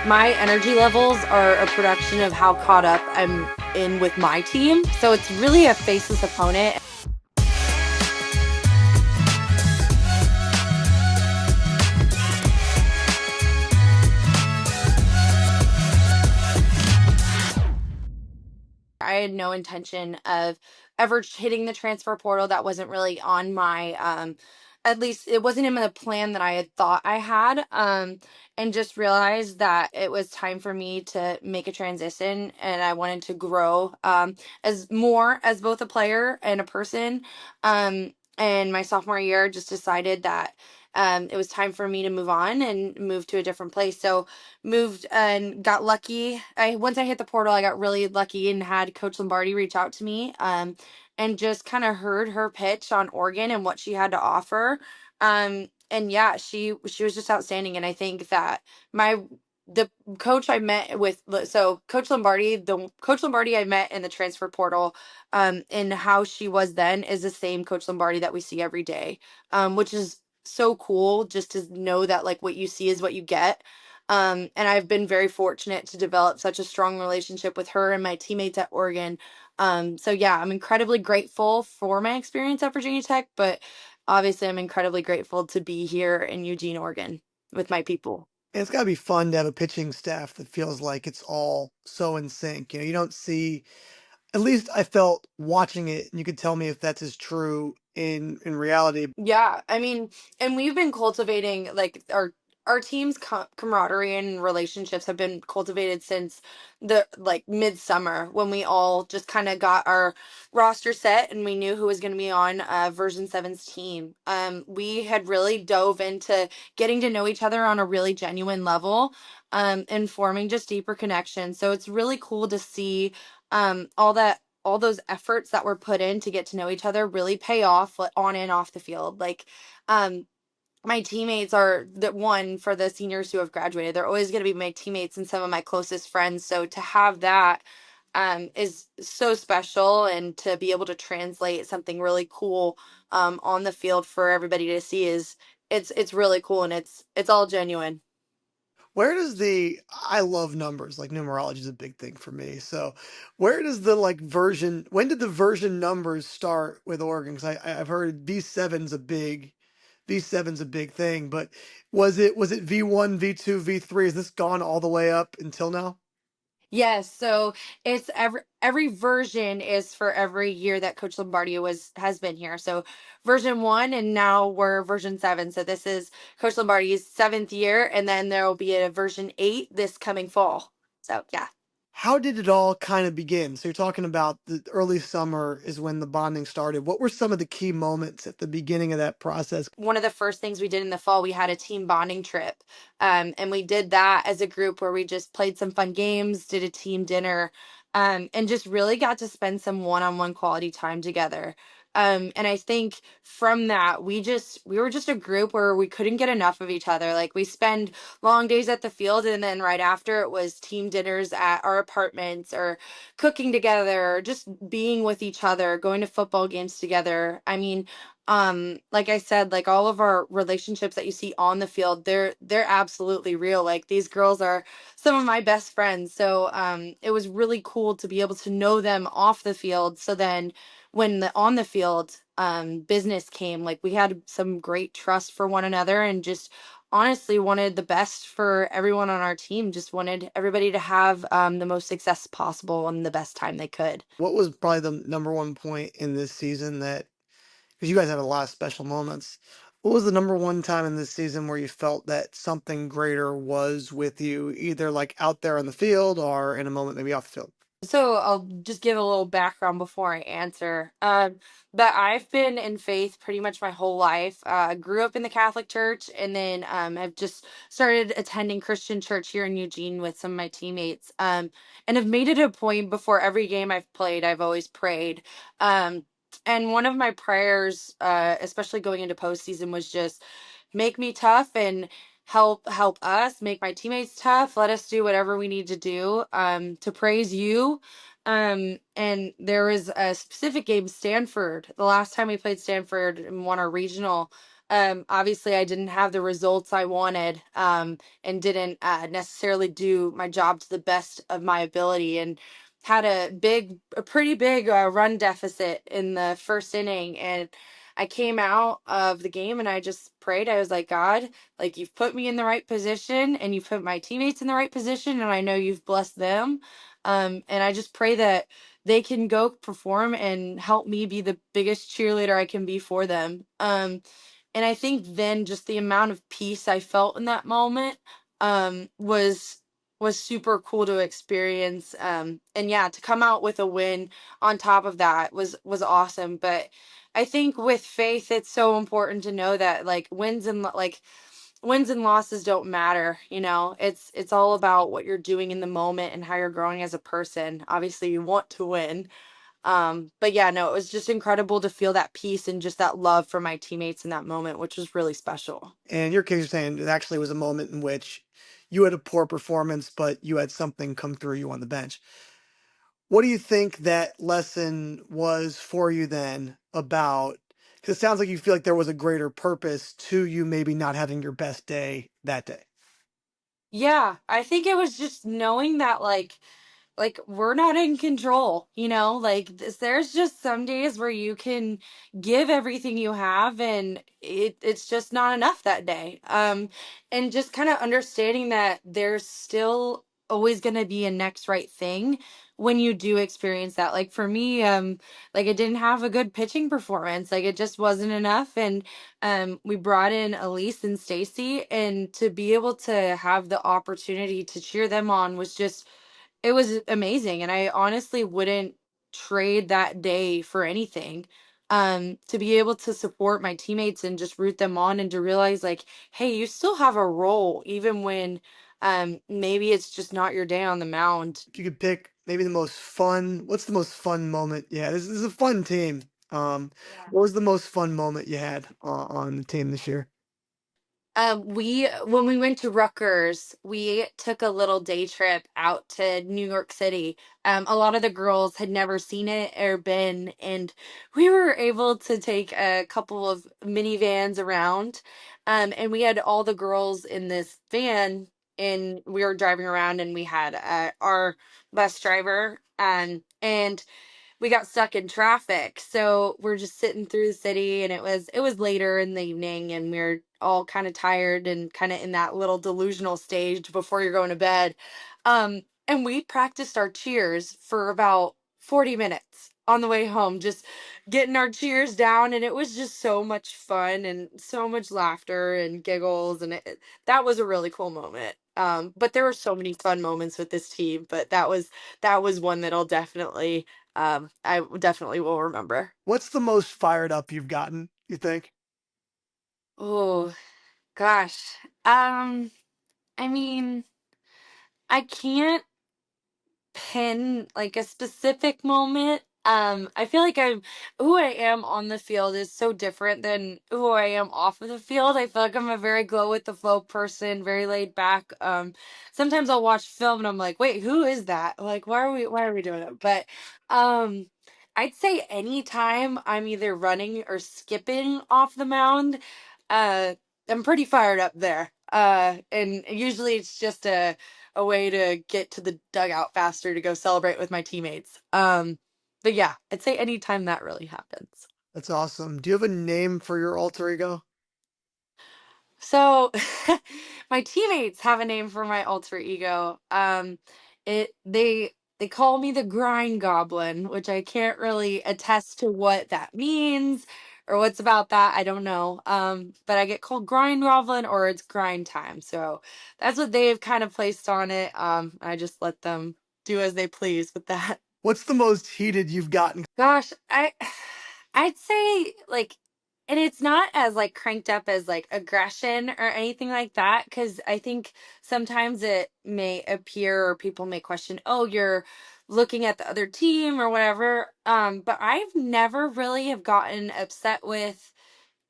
My energy levels are a production of how caught up I'm in with my team. So it's really a faceless opponent. I had no intention of ever hitting the transfer portal. That wasn't really on my at least it wasn't in the plan that I had thought I had. And just realized that it was time for me to make a transition and I wanted to grow as more as both a player and a person. And my sophomore year just decided that it was time for me to move on and move to a different place. So moved and got lucky. I Once I hit the portal, I got really lucky and had Coach Lombardi reach out to me, and just kind of heard her pitch on Oregon and what she had to offer. And yeah, she was just outstanding. And I think that my the coach I met with, so Coach Lombardi I met in the transfer portal, and how she was then is the same Coach Lombardi that we see every day, which is so cool just to know that like what you see is what you get. And I've been very fortunate to develop such a strong relationship with her and my teammates at Oregon. So yeah, I'm incredibly grateful for my experience at Virginia Tech, but obviously I'm incredibly grateful to be here in Eugene, Oregon with my people. And it's gotta be fun to have a pitching staff that feels like it's all so in sync. You don't see, at least I felt watching it, and you could tell me if that's as true in reality. Yeah, I mean, and we've been cultivating like our team's camaraderie and relationships have been cultivated since the like midsummer when we all just kind of got our roster set and we knew who was going to be on version 7's team. We had really dove into getting to know each other on a really genuine level, and forming just deeper connections. So it's really cool to see all those efforts that were put in to get to know each other really pay off, on and off the field. Like, um, my teammates are the one for the seniors who have graduated. They're always going to be my teammates and some of my closest friends. So to have that is so special, and to be able to translate something really cool on the field for everybody to see is it's really cool, and it's all genuine. Where does the I love numbers, like, numerology is a big thing for me, so where does the, like, version when did the version numbers start with Oregon? 'Cause I've heard V7's a big thing, but was it V1, V2, V3? Has this gone all the way up until now? Yes, so it's every version is for every year that Coach Lombardi has been here. So version 1, and now we're version 7. So this is Coach Lombardi's 7th year, and then there will be a version 8 this coming fall. So yeah. How did it all kind of begin? So you're talking about the early summer is when the bonding started. What were some of the key moments at the beginning of that process? One of the first things we did in the fall, we had a team bonding trip. And we did that as a group where we just played some fun games, did a team dinner, and just really got to spend some one-on-one quality time together. And I think from that, we were just a group where we couldn't get enough of each other. Like we spend long days at the field, and then right after it was team dinners at our apartments, or cooking together, or just being with each other, going to football games together. I mean, like I said, like all of our relationships that you see on the field, they're absolutely real. Like these girls are some of my best friends. So it was really cool to be able to know them off the field. So then when the on the field business came, like we had some great trust for one another, and just honestly wanted the best for everyone on our team. Just wanted everybody to have the most success possible and the best time they could. What was probably the number one point in this season that, because you guys have a lot of special moments. What was the number one time in this season where you felt that something greater was with you, either like out there on the field or in a moment maybe off the field? So I'll just give a little background before I answer. But I've been in faith pretty much my whole life. Grew up in the Catholic Church, and then I've just started attending Christian church here in Eugene with some of my teammates. And have made it a point before every game I've played, I've always prayed. Um, and one of my prayers, especially going into postseason, was just make me tough and help us make my teammates tough. Let us do whatever we need to do to praise you. And there was a specific game, Stanford, the last time we played Stanford and won our regional. Obviously I didn't have the results I wanted, and didn't necessarily do my job to the best of my ability, and had a pretty big run deficit in the first inning. And I came out of the game and I just prayed. I was like, God, like, you've put me in the right position and you've put my teammates in the right position, and I know you've blessed them. And I just pray that they can go perform and help me be the biggest cheerleader I can be for them. And I think then just the amount of peace I felt in that moment, was super cool to experience. And yeah, to come out with a win on top of that was awesome. But I think with faith, it's so important to know that, like, wins and losses don't matter. It's all about what you're doing in the moment and how you're growing as a person. Obviously you want to win, but yeah, no, it was just incredible to feel that peace and just that love for my teammates in that moment, which was really special. And in your case, you're saying it actually was a moment in which you had a poor performance, but you had something come through you on the bench. What do you think that lesson was for you then about? Because it sounds like you feel like there was a greater purpose to you maybe not having your best day that day. Yeah, I think it was just knowing that, like, we're not in control, like, there's just some days where you can give everything you have, and it's just not enough that day. And just kind of understanding that there's still always going to be a next right thing when you do experience that. Like, for me, like, I didn't have a good pitching performance, like, it just wasn't enough. And we brought in Elise and Stacy, and to be able to have the opportunity to cheer them on was just, it was amazing, and I honestly wouldn't trade that day for anything. To be able to support my teammates and just root them on, and to realize, like, hey, you still have a role even when maybe it's just not your day on the mound. If you could pick maybe the most fun, what's the most fun moment? Yeah, this is a fun team. Yeah. What was the most fun moment you had on the team this year? We When we went to Rutgers, we took a little day trip out to New York City. A lot of the girls had never seen it or been, and we were able to take a couple of minivans around. And we had all the girls in this van, and we were driving around, and we had our bus driver, and we got stuck in traffic. So we're just sitting through the city, and it was later in the evening, and we're all kind of tired and kind of in that little delusional stage before you're going to bed. And we practiced our cheers for about 40 minutes on the way home, just getting our cheers down, and it was just so much fun and so much laughter and giggles, and that was a really cool moment. But there were so many fun moments with this team, but that was one that I definitely will remember. What's the most fired up you've gotten, you think? Oh gosh. Um, I mean, I can't pin like a specific moment. I feel like who I am on the field is so different than who I am off of the field. I feel like I'm a very go with the flow person, very laid back. Sometimes I'll watch film and I'm like, wait, who is that? Like, why are we doing it? But um I'd say anytime I'm either running or skipping off the mound, uh I'm pretty fired up there. And usually it's just a way to get to the dugout faster to go celebrate with my teammates. But yeah, I'd say anytime that really happens. That's awesome. Do you have a name for your alter ego? So my teammates have a name for my alter ego. They call me the Grein Goblin, which I can't really attest to what that means or what's about that. I don't know. But I get called Grein Goblin, or it's grind time. So that's what they've kind of placed on it. I just let them do as they please with that. What's the most heated you've gotten? Gosh, I'd say, like, and it's not as like cranked up as like aggression or anything like that, cuz I think sometimes it may appear, or people may question, "Oh, you're looking at the other team or whatever." But I've never really have gotten upset with,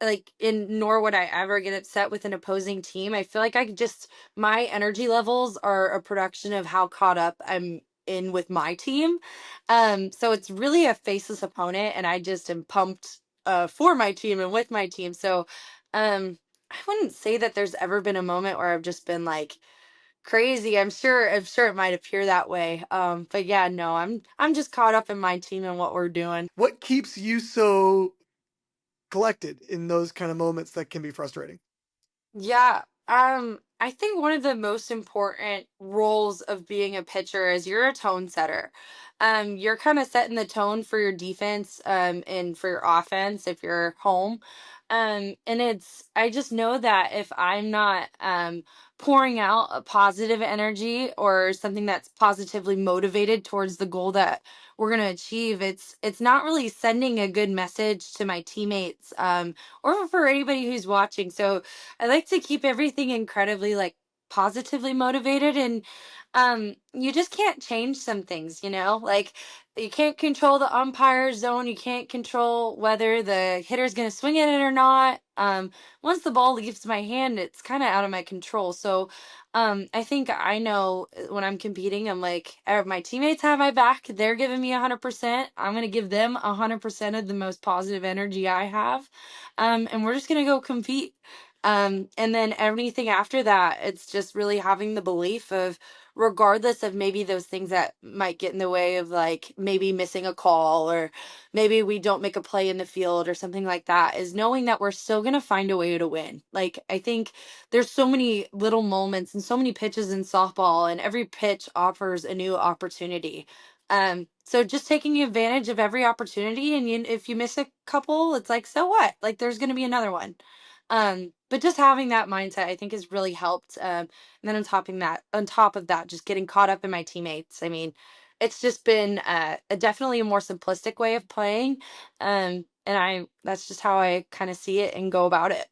like, in nor would I ever get upset with an opposing team. I feel like I just, my energy levels are a production of how caught up I'm in with my team. So it's really a faceless opponent, and I just am pumped for my team and with my team. So I wouldn't say that there's ever been a moment where I've just been like crazy. I'm sure it might appear that way. But yeah, no, I'm just caught up in my team and what we're doing. What keeps you so collected in those kind of moments that can be frustrating? Yeah. I think one of the most important roles of being a pitcher is you're a tone setter. You're kind of setting the tone for your defense, and for your offense if you're home. And I just know that if I'm not pouring out a positive energy or something that's positively motivated towards the goal that we're gonna achieve, it's not really sending a good message to my teammates, or for anybody who's watching. So I like to keep everything incredibly like positively motivated, and you just can't change some things, like you can't control the umpire zone, you can't control whether the hitter's going to swing at it or not. Once the ball leaves my hand, it's kind of out of my control. So I think I know, when I'm competing, I'm like, my teammates have my back, they're giving me 100%, I'm going to give them 100% of the most positive energy I have. And we're just going to go compete. And then anything after that, it's just really having the belief of, regardless of maybe those things that might get in the way of like maybe missing a call, or maybe we don't make a play in the field or something like that, is knowing that we're still going to find a way to win. Like, I think there's so many little moments and so many pitches in softball, and every pitch offers a new opportunity. So just taking advantage of every opportunity, and if you miss a couple, it's like, so what? Like, there's going to be another one. But just having that mindset, I think, has really helped. And then on top of that, just getting caught up in my teammates. I mean, it's just been definitely a more simplistic way of playing. And that's just how I kind of see it and go about it.